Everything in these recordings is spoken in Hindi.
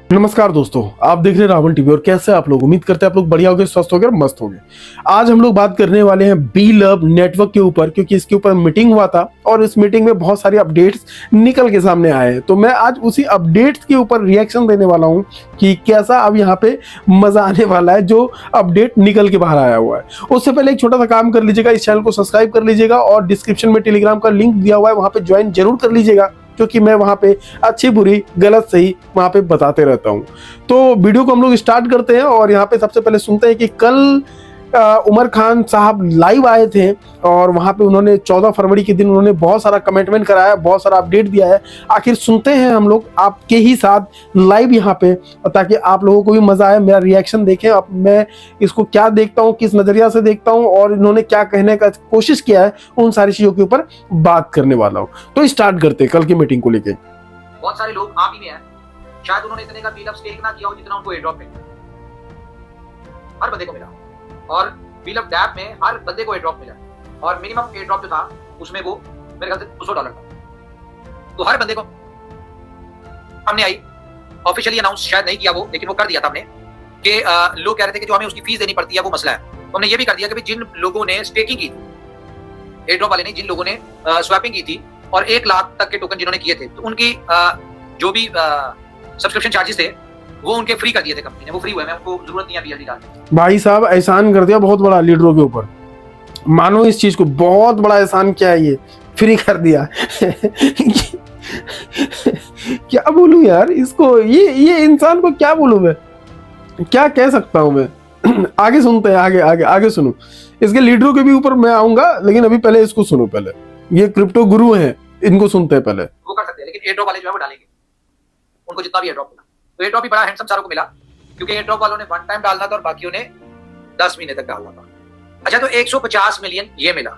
नमस्कार दोस्तों, आप देख रहे हैं रावण टीवी। और कैसे आप लोग? उम्मीद करते हैं आप लोग बढ़िया होंगे, स्वस्थ होंगे और मस्त होंगे। आज हम लोग बात करने वाले हैं बी लव नेटवर्क के ऊपर, क्योंकि इसके ऊपर मीटिंग हुआ था और इस मीटिंग में बहुत सारी अपडेट्स निकल के सामने आए हैं। तो मैं आज उसी अपडेट्स के ऊपर रिएक्शन देने वाला हूं कि कैसा अब यहाँ पे मजा आने वाला है जो अपडेट निकल के बाहर आया हुआ है। उससे पहले एक छोटा सा काम कर लीजिएगा, इस चैनल को सब्सक्राइब कर लीजिएगा और डिस्क्रिप्शन में टेलीग्राम का लिंक दिया हुआ है, वहां पे ज्वाइन जरूर कर लीजिएगा, क्योंकि मैं वहां पे अच्छी बुरी गलत सही वहां पे बताते रहता हूं। तो वीडियो को हम लोग स्टार्ट करते हैं और यहाँ पे सबसे पहले सुनते हैं कि कल उमर खान साहब लाइव आए थे और वहां पे उन्होंने 14 फरवरी के दिन उन्होंने बहुत सारा कमेंटमेंट कराया, बहुत सारा अपडेट दिया है। आखिर सुनते हैं हम लोग आपके ही साथ लाइव यहाँ पे, ताकि आप लोगों को भी मजा आए, मेरा रिएक्शन देखें। अब मैं इसको क्या देखता हूँ, किस नजरिया से देखता हूँ और इन्होंने क्या कहने का कोशिश किया है, उन सारी चीजों के ऊपर बात करने वाला हूँ। तो स्टार्ट करते हैं कल की मीटिंग को लेके। बहुत सारे लोग आप ही में हैं, शायद उन्होंने इतने का बिल अप स्टेक ना किया हो जितना उनको एयरड्रॉप में हर बंदे को मिला। और बिल अप डैप में हर बंदे को एयरड्रॉप मिला और मिनिमम एयरड्रॉप जो था उसमें वो मेरे ख्याल से $200 था। तो हर बंदे को हमने आई ऑफिशियली अनाउंस शायद नहीं किया वो, लेकिन वो कर दिया था हमने कि लोग कह रहे थे कि जो हमें उसकी फीस देनी पड़ती है वो मसला है। तो हमने ये भी कर दिया कि जिन लोगों ने स्टेकिंग की थी, एयरड्रॉप वाले नहीं, जिन लोगों ने स्वैपिंग की थी और 1 लाख तक के टोकन जिन्होंने किए थे, तो उनकी जो भी सब्सक्रिप्शन चार्जेस थे वो उनके फ्री कर दिए थे कंपनी ने, वो फ्री हुए, मैं उनको जरूरत नहीं है बीएलडी डालने। भाई साहब एहसान कर दिया बहुत बड़ा लीडरों के ऊपर, मानो इस चीज को, बहुत बड़ा एहसान किया है, ये फ्री कर दिया। क्या बोलूं यार इसको, ये इंसान को क्या बोलूं मैं, क्या कह सकता हूं मैं। आगे सुनते हैं, आगे आगे आगे सुनो। इसके लीडरों के भी ऊपर मैं आऊंगा, लेकिन अभी पहले इसको सुनो। पहले ये क्रिप्टो गुरु हैं, इनको सुनते हैं पहले। वो कर सकते हैं, लेकिन एयरड्रॉप वाले जो है वो डालेंगे, उनको जितना भी एयरड्रॉप मिला। तो एयरड्रॉप भी बड़ा हैंडसम सारों को मिला, क्योंकि एयरड्रॉप वालों ने 1 टाइम डालना था और बाकियों ने 10 महीने तक डालना था। अच्छा, तो 150 मिलियन ये मिला।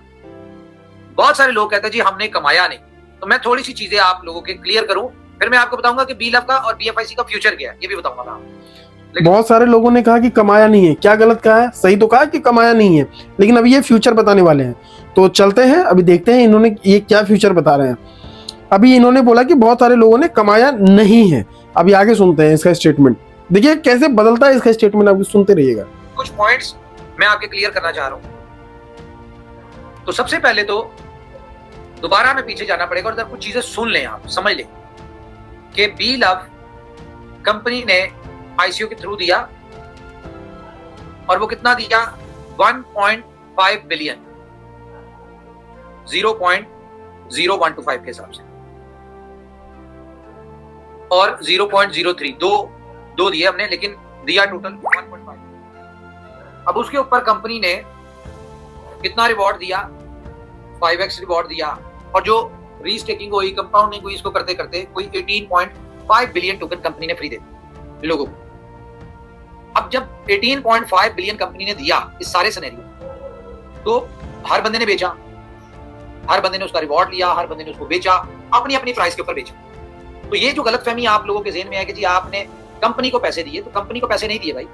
बहुत सारे लोग कहते हैं जी हमने कमाया नहीं। तो मैं थोड़ी सी चीजें आप लोगों के क्लियर करूं, फिर मैं आपको बताऊंगा कि बी लव का और बीएफआईसी का फ्यूचर क्या है, ये भी बताऊंगा मैं। बहुत सारे लोगों ने कहा कि कमाया नहीं है, क्या गलत कहा है? सही तो कहा कि कमाया नहीं है, लेकिन अभी ये फ्यूचर बताने वाले हैं। तो चलते हैं, अभी देखते हैं इन्होंने ये क्या फ्यूचर बता रहे हैं। अभी इन्होंने बोला कि बहुत सारे लोगों ने कमाया नहीं है। अभी आगे सुनते हैं इसका स्टेटमेंट, देखिए कैसे बदलता है इसका स्टेटमेंट, आप सुनते रहिएगा। कुछ पॉइंट्स मैं आपके क्लियर करना चाह रहा हूं। तो सबसे पहले तो दोबारा में पीछे जाना पड़ेगा और कुछ चीजें सुन लें, आप समझ लें कि बी लव कंपनी ने आईसीओ के थ्रू दिया और वो कितना दिया, 1.5 बिलियन, 0.0125 के हिसाब से, और 0.03 दो दिए हमने, लेकिन दिया टोटल 1.5। अब उसके ऊपर कंपनी ने कितना रिवॉर्ड दिया, 5x रिवॉर्ड दिया। और जो रीस्टेकिंग हुई, कंपाउंडिंग हुई, इसको करते करते कोई 18.5 बिलियन टोकन कंपनी ने फ्री दे लोगों को। अब जब 18.5 बिलियन कंपनी ने दिया इस सारे सिनेरियो, तो हर बंदे ने बेचा, हर बंदे ने उसका रिवॉर्ड लिया, हर बंदे ने उसको बेचा, अपनी अपनी प्राइस के ऊपर बेचा। तो ये जो गलतफहमी आप लोगों के ज़हन में है कि जी आपने कंपनी को पैसे दिए, तो कंपनी को पैसे नहीं दिए भाई।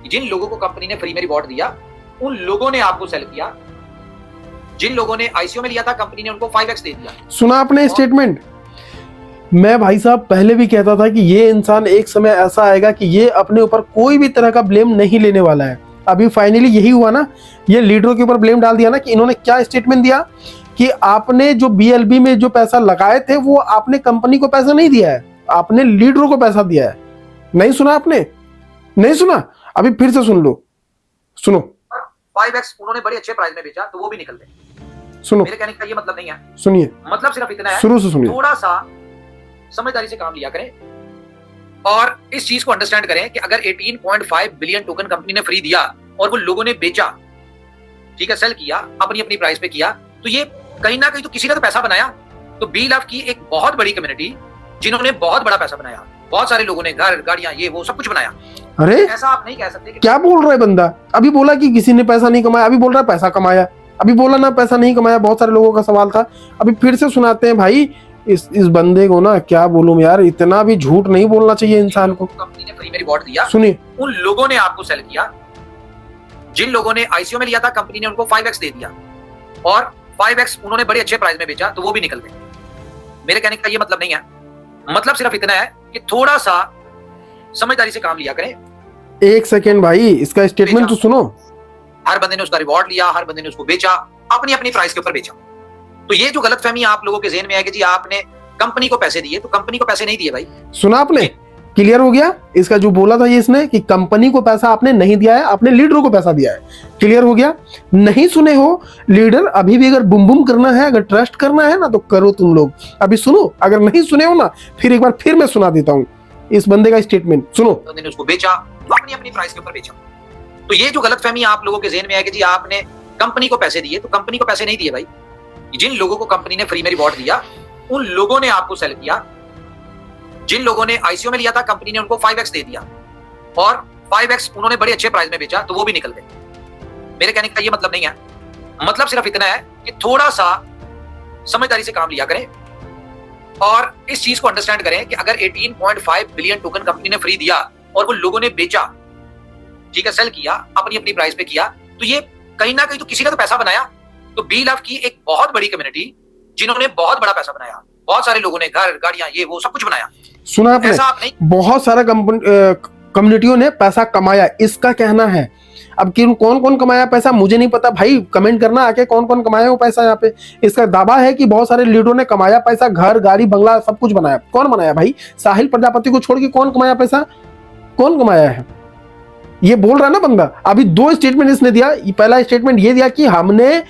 जिन लोगों को कंपनी ने फ्री में रिवॉर्ड दिया उन लोगों ने आपको सेल किया। जिन लोगों ने आईसीओ में लिया था कंपनी ने उनको 5x दे दिया। सुना आपने स्टेटमेंट? मैं भाई साहब पहले भी कहता था कि ये इंसान एक समय ऐसा आएगा कि ये अपने ऊपर कोई भी तरह का ब्लेम नहीं लेने वाला है। अभी फाइनली यही हुआ ना, ये लीडरों के ऊपर ब्लेम डाल दिया ना, कि इन्होंने क्या स्टेटमेंट दिया कि आपने जो बीएलबी में जो पैसा लगाए थे वो आपने कंपनी को पैसा नहीं दिया है, आपने लीडरों को पैसा दिया है। नहीं सुना आपने? नहीं सुना? अभी फिर से सुन लो, सुनो। 5x उन्होंने बड़े अच्छे प्राइस में बेचा, तो वो भी निकल गए। सुनो, मेरे कहने का ये मतलब नहीं है, सुनिए, मतलब सिर्फ इतना है, शुरू से सुनिए, थोड़ा सा समझदारी से काम लिया करें और इस चीज को अंडरस्टैंड करें कि अगर 18.5 बिलियन टोकन कंपनी ने फ्री दिया और वो लोगों ने बेचा, ठीक है, सेल किया, अपनी अपनी प्राइस पे किया, तो ये कहीं ना कहीं तो किसी ने तो पैसा बनाया। तो बी लव की एक बहुत बड़ी कम्युनिटी जिन्होंने बहुत बड़ा पैसा बनाया, बहुत सारे लोगों ने घर, गाड़ियां, ये वो सब कुछ बनाया। अरे ऐसा आप नहीं कह सकते कि क्या बोल रहा है बंदा? अभी बोला कि किसी ने पैसा नहीं कमाया, अभी बोल रहा है पैसा कमाया, अभी बोला ना पैसा नहीं कमाया। बहुत सारे लोगों का सवाल था, अभी फिर से सुनाते हैं भाई। इस बंदे को ना क्या बोलूं यार, इतना भी झूठ नहीं बोलना चाहिए इंसान को। कंपनी ने फ्री में रिवॉर्ड दिया, सुनिए, उन लोगों ने आपको सेल किया। जिन लोगों ने आईसीओ में लिया था कंपनी ने उनको 5x दे दिया और 5x उन्होंने बड़े अच्छे प्राइस में बेचा, तो वो भी निकल गए। मेरे कहने का ये मतलब नहीं है, मतलब सिर्फ इतना है कि थोड़ा सा समझदारी से काम लिया करें। एक सेकेंड भाई, इसका स्टेटमेंट तो सुनो। हर बंदे ने उसका रिवॉर्ड लिया, हर बंदे ने उसको बेचा, अपनी अपनी प्राइस के ऊपर बेचा। तो ये जो गलतफहमी आप लोगों के ज़हन में है कि जी आपने कंपनी को पैसे दिए, तो कंपनी को पैसे नहीं दिए भाई। सुना आपने? क्लियर हो गया? इसका जो बोला था ये इसने कि कंपनी को पैसा आपने नहीं दिया है, आपने लीडरों को पैसा दिया है। क्लियर हो गया? नहीं सुने हो लीडर? अभी भी अगर बुम बुम करना है, अगर ट्रस्ट करना है ना, तो करो तुम लोग। अभी सुनो, अगर नहीं सुने हो ना, फिर एक बार फिर मैं सुना देता हूँ इस बंदे का स्टेटमेंट। सुनो। बंदे ने उसको बेचा, अपनी अपनी प्राइस के ऊपर बेचा। तो ये जो गलतफहमी आप लोगों के ज़हन में है कि जी आपने कंपनी को पैसे दिए, तो कंपनी को पैसे नहीं दिए भाई। जिन लोगों को कंपनी ने फ्री में रिवॉर्ड दिया, उन लोगों ने आपको सेल किया। जिन लोगों ने आईसीओ में लिया था, कंपनी ने उनको 5x दे दिया और 5x उन्होंने बड़े अच्छे प्राइस में बेचा, तो वो भी निकल गए। मेरे कहने का ये मतलब नहीं है, मतलब सिर्फ इतना है कि थोड़ा सा समझदारी से काम लिया करें और इस चीज को अंडरस्टैंड करें कि अगर 18.5 बिलियन टोकन कंपनी ने फ्री दिया और वो लोगों ने बेचा, ठीक है, सेल किया, अपनी अपनी प्राइस पे किया, तो ये कहीं ना कहीं तो किसी का तो पैसा बनाया। तो बी लव की एक बहुत बड़ी कम्युनिटी जिन्होंने बहुत बड़ा पैसा बनाया, बहुत सारे लोगों ने घर, गाड़ियां, ये वो सब कुछ बनाया। सुना आपने? ऐसा आप नहीं, बहुत सारा कम्युनिटियों ने पैसा कमाया, इसका कहना है। अब कि कौन कौन कमाया पैसा मुझे नहीं पता भाई, कमेंट करना आके कौन कौन कमाया वो पैसा। यहाँ पे इसका दावा है कि बहुत सारे लीडरों ने कमाया पैसा, घर, गाड़ी, बंगला सब कुछ बनाया। कौन बनाया भाई? साहिल प्रजापति को छोड़ के कौन कमाया पैसा? कौन कमाया है? ये बोल रहा है ना बंदा। अभी दो स्टेटमेंट इसने दिया। पहला स्टेटमेंट ये दिया कि हमने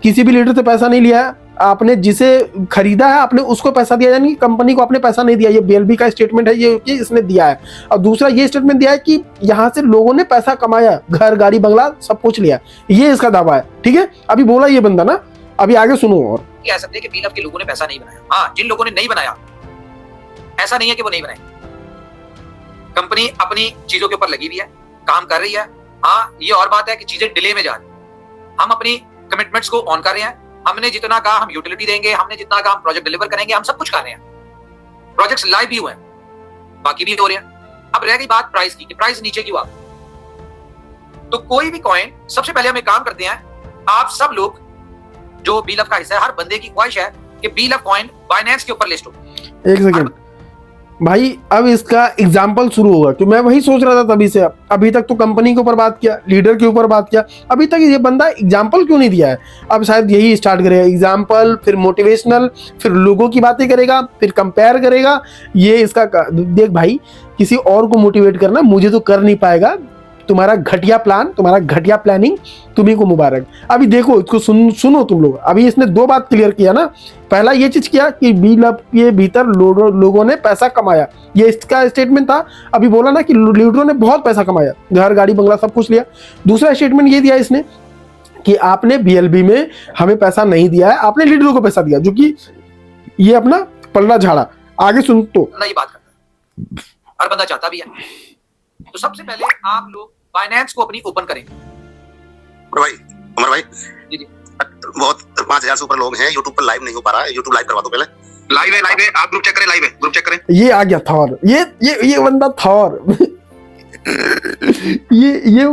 किसी भी लीडर से पैसा नहीं लिया है, आपने जिसे खरीदा है आपने उसको पैसा दिया, यानी कंपनी को आपने पैसा नहीं दिया। ये बीएलबी का स्टेटमेंट है, ये कि इसने दिया है। और दूसरा ये स्टेटमेंट दिया है कि यहां से लोगों ने पैसा कमाया, घर, गाड़ी, बंगला सब कुछ लिया। ये इसका दावा है, ठीक है? अभी बोला ये बंदा ना, अभी आगे सुनो। और कह सकते हैं कि बी लव के लोगों ने पैसा नहीं बनाया। हाँ, जिन लोगों ने नहीं बनाया, ऐसा नहीं है कि वो नहीं बनाए। कंपनी अपनी चीजों के ऊपर लगी हुई है, काम कर रही है। हाँ, ये और बात है कि चीजें डिले में जा रही। हम अपनी कमिटमेंट्स को ऑन कर रहे हैं। हमने जितना कहा हम यूटिलिटी देंगे, हमने जितना कहा हम प्रोजेक्ट डिलीवर करेंगे, हम सब कुछ कर रहे हैं। प्रोजेक्ट्स लाइव भी हुए हैं, बाकी भी हो रहे हैं। अब रह गई बात प्राइस की कि प्राइस नीचे क्यों आ। तो कोई भी कॉइन, सबसे पहले हम एक काम करते हैं, आप सब लोग जो बी लव का हिस्सा है, हर बंदे की ख्वाहिश है कि बी लव कॉइन बाइनेंस के ऊपर लिस्ट हो। एक सेकेंड भाई, अब इसका एग्जाम्पल शुरू होगा कि मैं वही सोच रहा था तभी से। अभी तक तो कंपनी के ऊपर बात किया, लीडर के ऊपर बात किया, अभी तक ये बंदा एग्जाम्पल क्यों नहीं दिया है? अब शायद यही स्टार्ट करेगा, एग्जाम्पल, फिर मोटिवेशनल, फिर लोगों की बातें करेगा, फिर कंपेयर करेगा। ये इसका देख भाई, किसी और को मोटिवेट करना मुझे तो कर नहीं पाएगा। तुम्हारा घटिया प्लान, तुम्हारा घटिया प्लानिंग, तुम्ही को मुबारक। अभी देखो इसको, सुनो तुम लोग। अभी इसने दो बात क्लियर किया ना। पहला ये चीज किया कि बी लव के भीतर लोगों ने पैसा कमाया, ये इसका स्टेटमेंट था। अभी बोला ना कि लीडरों ने बहुत पैसा कमाया, घर, गाड़ी, बंगला सब कुछ लिया। दूसरा स्टेटमेंट ये दिया इसने कि आपने बीएलबी में हमें पैसा नहीं दिया है, आपने लीडरों को पैसा दिया, जो कि ये अपना पल्ला झाड़ा। आगे सुन तो ये बात करता है, हर बंदा चाहता भी है। तो सबसे पहले आप लोग फाइनेंस को अपनी ओपन करें। भाई उमर भाई जी जी, बहुत 5000 से ऊपर लोग हैं, यूट्यूब पर लाइव नहीं हो पा रहा है। यूट्यूब लाइव करवा दो पहले। लाइव है, आप ग्रुप चेक करें, लाइव है, ग्रुप चेक करें। ये आ गया थॉर, ये बंदा थॉर। ये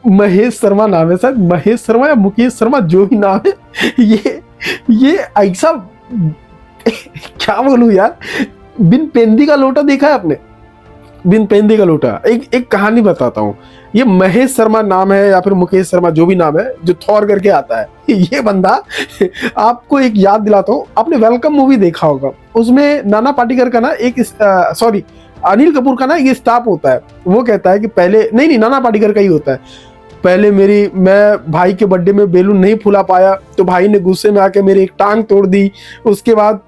महेश शर्मा नाम है सर, महेश शर्मा या मुकेश शर्मा, जो भी नाम है। ये ऐसा क्या बोलूं यार। बिन पेंदी का लोटा देखा है आपने? बिन पेंदी का लोटा। एक कहानी बताता हूँ। ये महेश शर्मा नाम है या फिर मुकेश शर्मा, जो भी नाम है, जो थॉर करके आता है। ये बंदा, आपको एक याद दिलाता हूँ, आपने वेलकम मूवी देखा होगा, उसमें नाना पाटेकर का ना एक सॉरी अनिल कपूर का ना एक स्टाफ होता है। वो कहता है कि पहले नहीं नाना पाटेकर का ही होता है, पहले मैं भाई के बर्थडे में बेलून नहीं फुला पाया, तो भाई ने गुस्से में आके मेरी एक टांग तोड़ दी। उसके बाद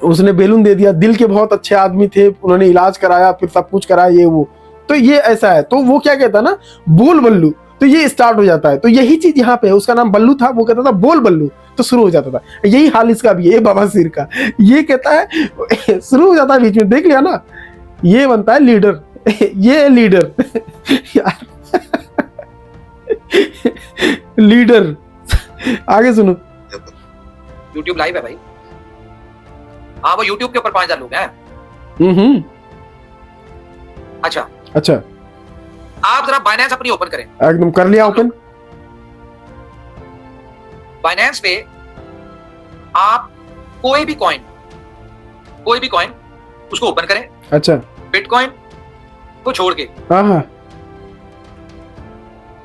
उसने बेलून दे दिया। दिल के बहुत अच्छे आदमी थे, उन्होंने इलाज कराया, फिर सब कुछ कराया, ये वो। तो ये ऐसा है। तो वो क्या कहता है ना, बोल बल्लू, तो ये स्टार्ट हो जाता है। तो यही चीज यहाँ पे है। उसका नाम बल्लू था, वो कहता था बोल बल्लू, तो शुरू हो जाता था। यही हाल इसका भी है, बाबा सिर का। ये कहता है शुरू हो जाता है बीच में, देख लिया ना, ये बनता है लीडर। ये लीडर लीडर। आगे सुनो। यूट्यूब लाइव है भाई। हाँ, वो यूट्यूब के ऊपर 5000 लोग हैं। अच्छा, आप जरा बाइनेंस अपनी ओपन करें। एकदम कर लिया ओपन। बाइनेंस पे आप कोई भी कॉइन उसको ओपन करें। अच्छा, बिटकॉइन, को छोड़ के, हाँ हाँ,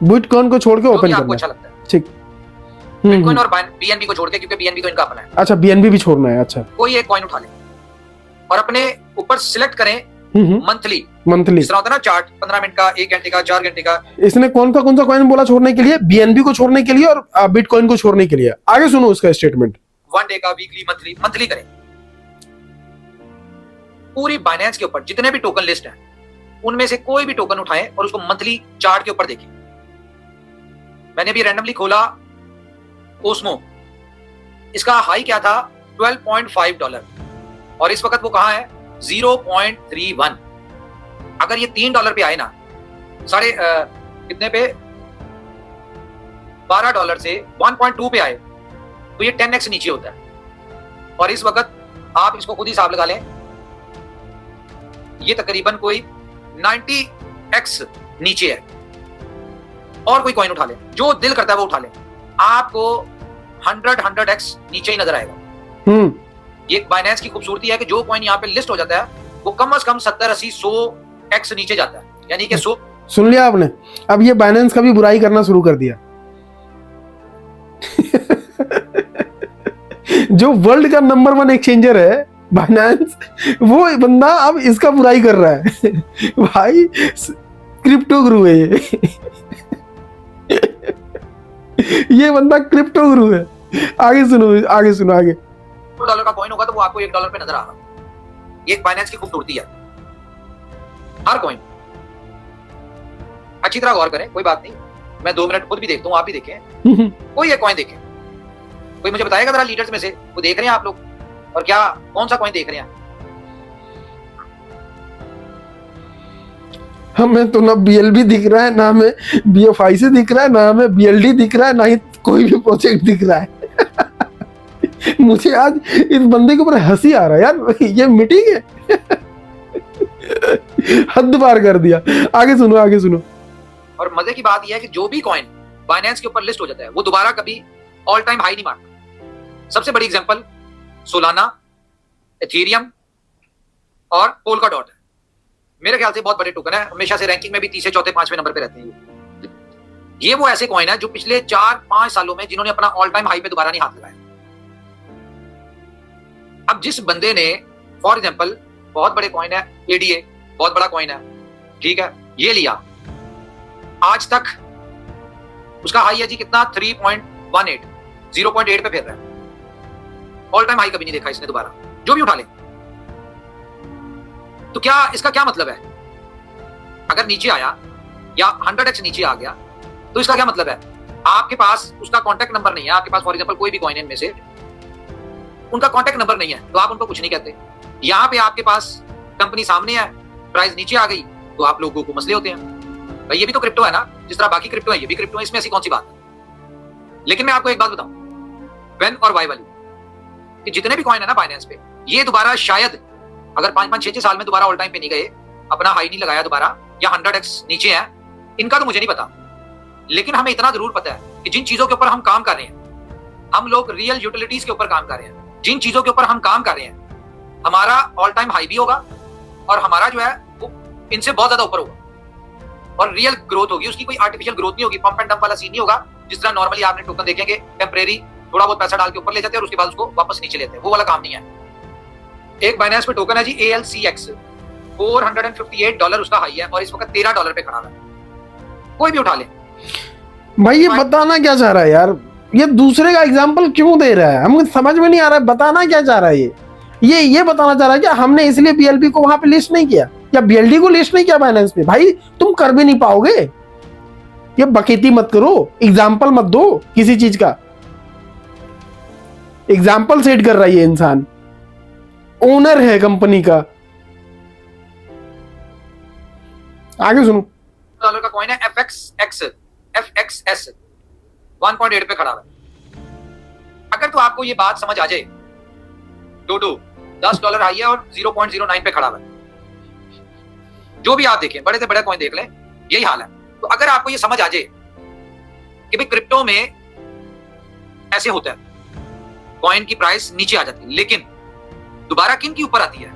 बिटकॉइन को छोड़ के जो ओपन भी आपको करना अच्छा है। लगता है, ठीक। बिटकॉइन और बीएनबी को छोड़ के, क्योंकि बीएनबी तो इनका अपना है। अच्छा, बीएनबी भी छोड़ना है। अच्छा, कोई एक कॉइन उठा लें और अपने ऊपर सिलेक्ट करें मंथली। मंथली। इस तरह होता है ना चार्ट, 15 मिनट का, 1 घंटे का, 4 घंटे का। इसने कौन सा कॉइन बोला छोड़ने के लिए? बीएनबी को छोड़ने के लिए और बिटकॉइन को छोड़ने के लिए। आगे सुनो उसका स्टेटमेंट। 1 डे का, वीकली, मंथली, मंथली करें। पूरी बाइनेंस के ऊपर जितने भी टोकन लिस्ट हैं उनमें से कोई भी टोकन उठाएं और उसको मंथली चार्ट के ऊपर देखें। मैंने भी रैंडमली खोला ओस्मो, इसका हाई क्या था? $12.5 और इस वक्त वो कहां है? 0.31। अगर ये $3 पे आए ना, साढ़े कितने पे, $12 से 1.2 पे आए तो ये 10x नीचे होता है। और इस वक्त आप इसको खुद ही हिसाब लगा लें, ये तकरीबन कोई 90x नीचे है। और कोई कॉइन उठा ले, जो दिल करता है वो उठा ले, आपको 100x नीचे ही नजर आएगा। ये बाइनेंस की खूबसूरती है कि जो कॉइन यहाँ पे लिस्ट हो जाता है वो कम से कम 70, 80, 100x नीचे जाता है, यानी कि 100। सुन लिया आपने? अब ये बाइनेंस का भी बुराई करना शुरू कर दिया। जो वर्ल्ड का नंबर 1 एक्सचेंजर है बाइनेंस, वो बंदा अब इसका बुराई कर रहा है। भाई क्रिप्टो गुरु है ये बंदा क्रिप्टो गुरु है। आगे सुनो, आगे सुनो, आगे। $2 का कॉइन होगा तो वो आपको $1 पे नजर आएगा। ये एक बाइनेंस की खूबसूरती है। हर कॉइन अच्छी तरह गौर करें, कोई बात नहीं, मैं 2 मिनट खुद भी देखता हूँ, आप भी देखें। कोई एक कॉइन देखें, कोई मुझे बताएगा जरा लीडर्स में से वो देख रहे हैं आप लोग, और क्या कौन सा कॉइन देख रहे हैं? हमें तो ना बीएलबी दिख रहा है, ना हमें बीएफआईसी दिख रहा है, ना हमें बीएलडी दिख रहा है, ना ही कोई भी प्रोजेक्ट दिख रहा है। मुझे आज इस बंदे के ऊपर हंसी आ रहा है यार, ये मीटिंग है। हद पार कर दिया। आगे सुनो, आगे सुनो। और मजे की बात यह है कि जो भी कॉइन बाइनेंस के ऊपर लिस्ट हो जाता है वो दोबारा कभी ऑल टाइम हाई नहीं मारता। सबसे बड़ी एग्जांपल सोलाना, एथेरियम और पोल्काडॉट है। मेरे ख्याल से बहुत बड़े टोकन है, हमेशा से रैंकिंग में भी तीसरे, चौथे, 5वें नंबर पे रहते हैं। ये वो ऐसे कॉइन है जो पिछले 4-5 सालों में जिन्होंने अपना ऑल टाइम हाई पे दोबारा नहीं हाथ लगाया। अब जिस बंदे ने, फॉर एग्जांपल, बहुत बड़े कॉइन है एडीए, बहुत बड़ा कॉइन है, ठीक है, ये लिया, आज तक उसका हाई है जी कितना? 3.18, 0.8 पे फिर रहा है। ऑल टाइम हाई कभी नहीं देखा इसने दोबारा, जो भी उठा ले। तो क्या इसका क्या मतलब है? अगर नीचे आया या 100x नीचे आ गया तो इसका क्या मतलब है? आपके पास उसका कांटेक्ट नंबर नहीं है, आपके पास फॉर एग्जांपल कोई भी कॉइन इनमें से उनका कांटेक्ट नंबर नहीं है तो आप उनको कुछ नहीं कहते। यहाँ पे आपके पास कंपनी सामने है, प्राइस नीचे आ गई तो आप लोगों को मसले होते हैं। भाई ये भी तो क्रिप्टो है ना, जिस तरह बाकी क्रिप्टो है ये भी क्रिप्टो है, इसमें ऐसी कौन सी बात है? लेकिन मैं आपको एक बात बताऊं, व्हेन और वाई वाली, कि जितने भी कॉइन है ना बाइनेंस पे, ये दोबारा शायद अगर 5-5, 6-6 साल में दोबारा ऑल टाइम पे नहीं गए, अपना हाई नहीं लगाया दोबारा, या 100x नीचे है, इनका तो मुझे नहीं पता। लेकिन हमें इतना जरूर पता है कि जिन चीजों के ऊपर हम काम कर रहे हैं, हम लोग रियल यूटिलिटीज के ऊपर काम कर रहे हैं, जिन चीजों के ऊपर हम काम कर रहे हैं, हमारा ऑल टाइम हाई भी होगा और हमारा जो है वो इनसे बहुत ज्यादा ऊपर होगा और रियल ग्रोथ होगी। उसकी कोई आर्टिफिशियल ग्रोथ नहीं होगी, पंप एंड डंप वाला सीन नहीं होगा जिस तरह नॉर्मली आपने टोकन देखेंगे टेम्परेरी थोड़ा बहुत पैसा डाल के ऊपर ले जाते हैं और उसके बाद उसको वापस नीचे लेते हैं, वो वाला काम नहीं है। एक बाइनेंस पे टोकन है जी ALCX, $458 उसका हाई है और इस वक्त $13 पे खड़ा है। कोई भी उठा ले। भाई ये बताना क्या चाह रहा है यार? ये दूसरे का एग्जाम्पल क्यों दे रहा है? हमको समझ में नहीं आ रहा है, बताना क्या चाह रहा है? ये बताना चाह रहा है कि हमने इसलिए BLB को वहां पे लिस्ट नहीं किया या BLD को लिस्ट नहीं किया बाइनेंस पे। भाई तुम कर भी नहीं पाओगे, ये बकेती मत करो, एग्जाम्पल मत दो किसी चीज का। एग्जाम्पल सेट कर रहा है ये इंसान, ओनर है कंपनी का। आगे सुनो। डॉलर का कॉइन है FXS 1.8 पे खड़ा है। अगर तो आपको ये बात समझ आ जाए, $10 हाई है और 0.09 पे खड़ा है, जो भी आप देखें, बड़े से बड़े कॉइन देख लें, यही हाल है। तो अगर आपको ये समझ आ जाए कि भाई क्रिप्टो में ऐसे होता है, कॉइन की प्राइस नीचे आ जाती है, लेकिन दोबारा किन की ऊपर आती है?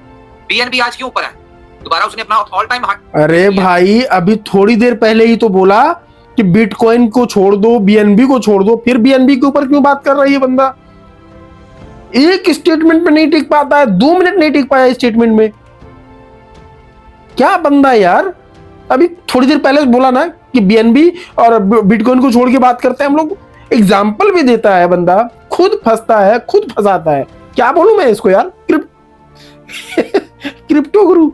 BNB आज क्यों ऊपर है? दोबारा उसने अपना ऑल टाइम हाई। अरे भाई अभी थोड़ी देर पहले ही तो बोला कि बिटकॉइन को छोड़ दो, बीएनबी को छोड़ दो, फिर बीएनबी के ऊपर क्यों बात कर रहा है ये बंदा? एक स्टेटमेंट में नहीं टिक पाता है, 2 मिनट नहीं टिक पाया स्टेटमेंट में। क्या बंदा है यार? अभी थोड़ी देर पहले बोला ना कि बीएनबी और बिटकॉइन को छोड़ के बात करते हैं हम लोग। एग्जाम्पल भी देता है बंदा, खुद फंसता है, खुद फंसाता है। क्या बोलूं मैं इसको यार? क्रिप्टो गुरु।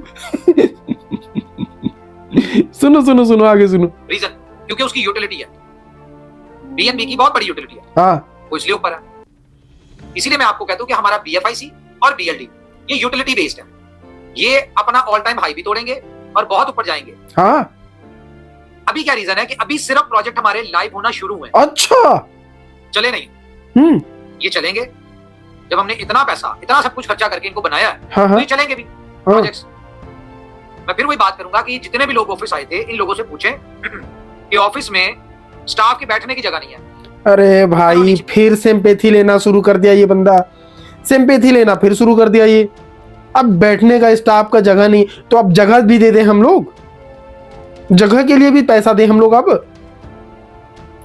सुनो सुनो सुनो, आगे सुनो। रीजन क्योंकि उसकी यूटिलिटी है, बीएनबी की बहुत बड़ी यूटिलिटी है। हाँ, वो इसलिए ऊपर है। इसीलिए मैं आपको कहता हूं कि हमारा बीएफआईसी और बीएलडी ये यूटिलिटी बेस्ड है। ये अपना ऑल टाइम हाई भी तोड़ेंगे और बहुत ऊपर जाएंगे। हाँ। अभी क्या रीजन है कि अभी सिर्फ प्रोजेक्ट हमारे लाइव होना शुरू हुए, अच्छा। चले नहीं। ये चलेंगे जब हमने इतना पैसा, इतना सब कुछ खर्चा करके इनको बनाया है। हाँ, तो हाँ, ये चलेंगे भी प्रोजेक्ट्स। मैं फिर वही बात करूंगा कि जितने भी लोग ऑफिस आए थे, इन लोगों से पूछें कि ऑफिस में स्टाफ के बैठने की जगह नहीं है। अरे भाई फिर सिंपैथी लेना शुरू कर दिया ये बंदा, सिंपैथी लेना फिर शुरू कर दिया ये। अब बैठने का स्टाफ का जगह नहीं, तो अब जगह भी दे दें हम लोग, जगह के लिए भी पैसा दें हम लोग। अब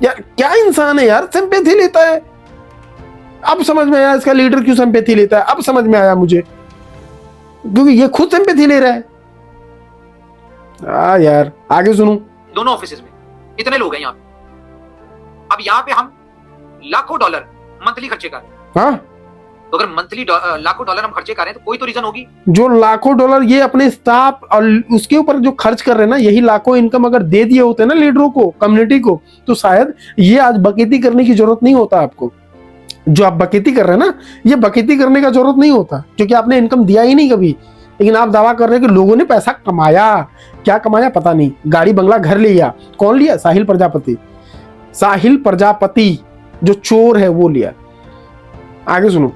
यार क्या इंसान है यार, सिंपैथी लेता है। अब समझ में आया इसका लीडर क्यों सिंपैथी लेता है। अब समझ में आया मुझे, क्योंकि ये खुद सिंपैथी ले रहा है। यार आगे सुनो। दोनों ऑफिसेज में इतने लोग हैं यहाँ पे। अब यहाँ पे हम लाखों डॉलर मंथली खर्चे कर रहे हैं। हाँ, तो अगर मंथली लाखों डॉलर हम खर्चे कर रहे हैं तो कोई तो रीजन होगी। जो लाखों डॉलर ये अपने स्टाफ और उसके ऊपर जो खर्च कर रहे हैं ना, यही लाखों इनकम अगर दे दिए होते ना लीडरों को, कम्युनिटी को, तो शायद ये आज बकैती करने की जरूरत नहीं होता आपको। जो आप बकैती कर रहे हैं ना, ये बकैती करने का जरूरत नहीं होता, क्योंकि आपने इनकम दिया ही नहीं कभी। लेकिन आप दावा कर रहे हैं कि लोगों ने पैसा कमाया। क्या कमाया पता नहीं, गाड़ी बंगला घर लिया। कौन लिया? साहिल प्रजापति। साहिल प्रजापति जो चोर है वो लिया। आगे सुनो।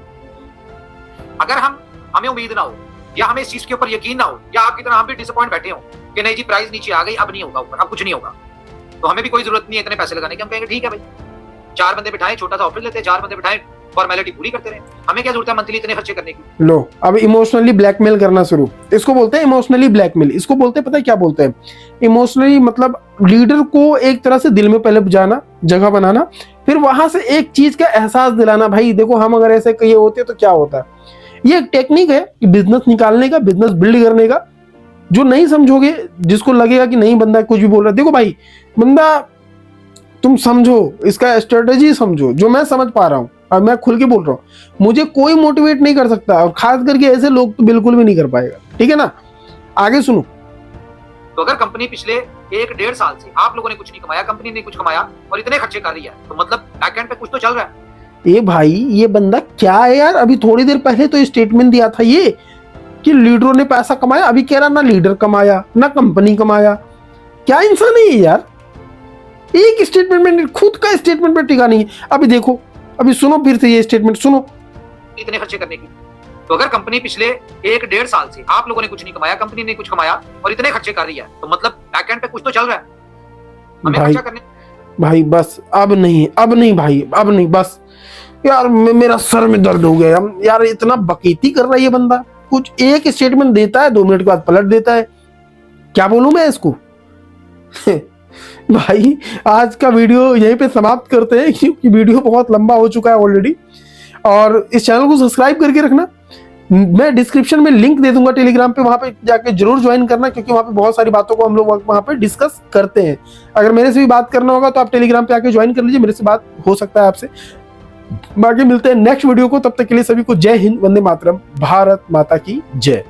अगर हमें उम्मीद ना हो या हमें इस चीज के ऊपर यकीन ना हो या आपकी तरह हम भी डिसअपॉइंट बैठे हो कि नहीं जी प्राइस नीचे आ गई, अब नहीं होगा ऊपर, अब कुछ नहीं होगा, तो हमें भी कोई जरूरत नहीं है इतने पैसे लगाने की। हम कहेंगे ठीक है भाई, 4 बंदे बिठाएं, छोटा सा ऑफिस लेते हैं, 4 बंदे बिठाएं, फॉर्मेलिटी पूरी करते रहे। हमें क्या जरूरत है मंथली इतने खर्चे करने की। लो अब इमोशनली ब्लैकमेल करना शुरू। इसको बोलते हैं इमोशनली ब्लैकमेल। इसको बोलते हैं, पता है क्या बोलते हैं? इमोशनली मतलब लीडर को एक तरह से दिल में पहले जाना, जगह बनाना, फिर वहां से एक चीज का एहसास दिलाना, भाई देखो हम अगर ऐसे कहिए होते तो क्या होता। ये एक टेक्निक है बिजनेस निकालने का, बिजनेस बिल्ड करने का। जो नहीं समझोगे, जिसको लगेगा कि नहीं बंदा कुछ भी बोल रहा है, देखो भाई बंदा तुम समझो, इसका स्ट्रेटेजी समझो, जो मैं समझ पा रहा हूँ और मैं खुल के बोल रहा हूँ। मुझे कोई मोटिवेट नहीं कर सकता, और खास करके ऐसे लोग तो बिल्कुल भी नहीं कर पाएगा। ठीक है ना? आगे सुनो। तो अगर कंपनी पिछले 1-1.5 साल से आप लोगों ने कुछ नहीं कमाया, कंपनी ने कुछ कमाया और इतने खर्चे कर रही है, तो मतलब बैकएंड पे कुछ तो चल रहा है। ये भाई ये बंदा क्या है यार? अभी थोड़ी देर पहले तो स्टेटमेंट दिया था ये कि लीडरों ने पैसा कमाया, अभी कह रहा ना लीडर कमाया ना कंपनी कमाया। क्या इंसान है ये यार? एक स्टेटमेंट में, खुद का स्टेटमेंट पे टिका नहीं है। अभी देखो, अभी सुनो फिर से ये स्टेटमेंट सुनो। इतने खर्चे करने की, तो अगर कंपनी पिछले 1-1.5 साल से आप लोगों ने कुछ नहीं कमाया, कंपनी ने कुछ कमाया और इतने खर्चे कर रही है, तो मतलब बैकएंड पे कुछ तो चल रहा है। हमें खर्चा करने भाई बस अब नहीं भाई, अब नहीं, बस यार मेरा सर में दर्द हो गया यार। इतना बकैती कर रहा है ये बंदा। कुछ एक स्टेटमेंट देता है, 2 मिनट के बाद पलट देता है। क्या बोलूं मैं इसको? भाई आज का वीडियो यहीं पे समाप्त करते हैं, क्योंकि वीडियो बहुत लंबा हो चुका है ऑलरेडी। और इस चैनल को सब्सक्राइब करके रखना। मैं डिस्क्रिप्शन में लिंक दे दूंगा टेलीग्राम पे, वहां पे जाके जरूर ज्वाइन करना, क्योंकि वहां पे बहुत सारी बातों को हम लोग वहां पे डिस्कस करते हैं। अगर मेरे से भी बात करना होगा तो आप टेलीग्राम पे आके ज्वाइन कर लीजिए, मेरे से बात हो सकता है आपसे। बाकी मिलते हैं नेक्स्ट वीडियो को, तब तक के लिए सभी को जय हिंद, वंदे मातरम, भारत माता की जय।